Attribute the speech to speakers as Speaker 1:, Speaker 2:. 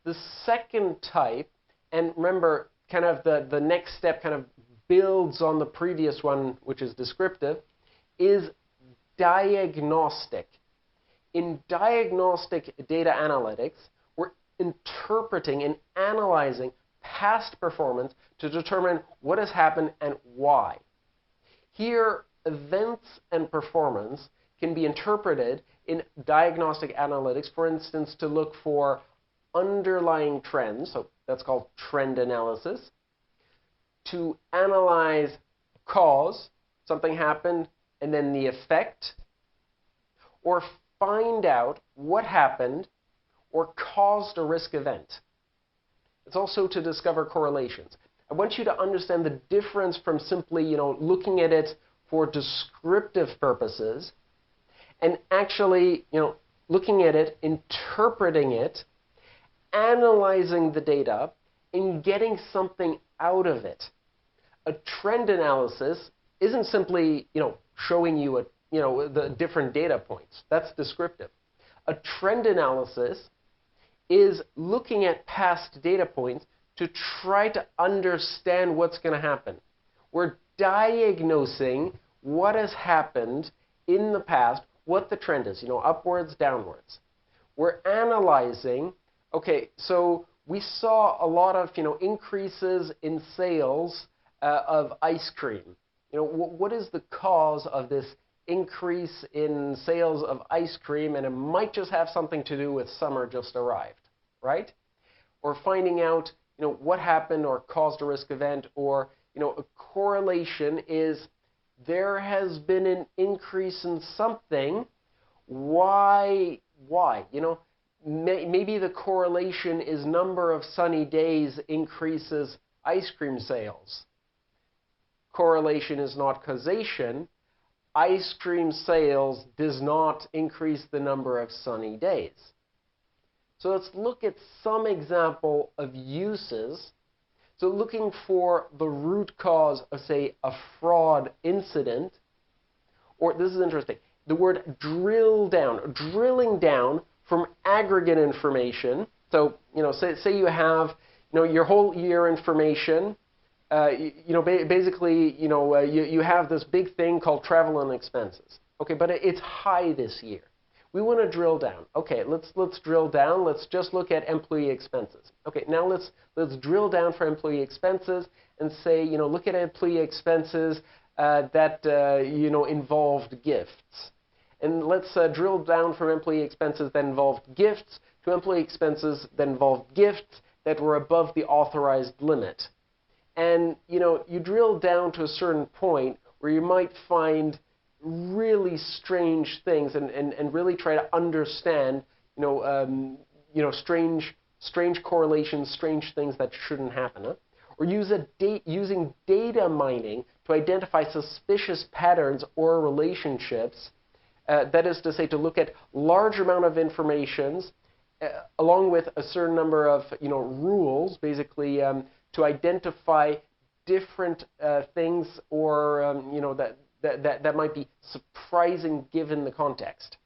Speaker 1: The second type, and remember, kind of the next step kind of builds on the previous one, which is descriptive, is diagnostic. In diagnostic data analytics, we're interpreting and analyzing past performance to determine what has happened and why. Here, events and performance can be interpreted in diagnostic analytics, for instance, to look for underlying trends, so that's called trend analysis, to analyze cause, something happened, and then the effect, or find out what happened or caused a risk event. It's also to discover correlations. I want you to understand the difference from simply, looking at it for descriptive purposes and actually, looking at it, interpreting it, analyzing the data, and getting something out of it. A trend analysis isn't simply, showing you the different data points. That's descriptive. A trend analysis is looking at past data points to try to understand what's going to happen. We're diagnosing what has happened in the past, what the trend is, upwards, downwards. We're analyzing, okay, so we saw a lot of, increases in sales of ice cream. What is the cause of this increase in sales of ice cream? And it might just have something to do with summer just arrived, right? Or finding out, what happened or caused a risk event, or, a correlation is there has been an increase in something. Why? Maybe the correlation is number of sunny days increases ice cream sales. Correlation is not causation. Ice cream sales does not increase the number of sunny days. So let's look at some example of uses. So looking for the root cause of, say, a fraud incident, or this is interesting, the word drill down, drilling down from aggregate information. So, say you have, your whole year information. Basically, you have this big thing called travel and expenses. Okay, but it's high this year. We want to drill down. Okay, let's drill down. Let's just look at employee expenses. Okay, now let's drill down for employee expenses and say, look at employee expenses that involved gifts. And let's drill down from employee expenses that involved gifts to employee expenses that involved gifts that were above the authorized limit. And, you drill down to a certain point where you might find really strange things and really try to understand, strange correlations, strange things that shouldn't happen. Huh? Or using data mining to identify suspicious patterns or relationships. That is to say, to look at large amount of informations along with a certain number of, rules, basically, to identify different things or, that might be surprising given the context.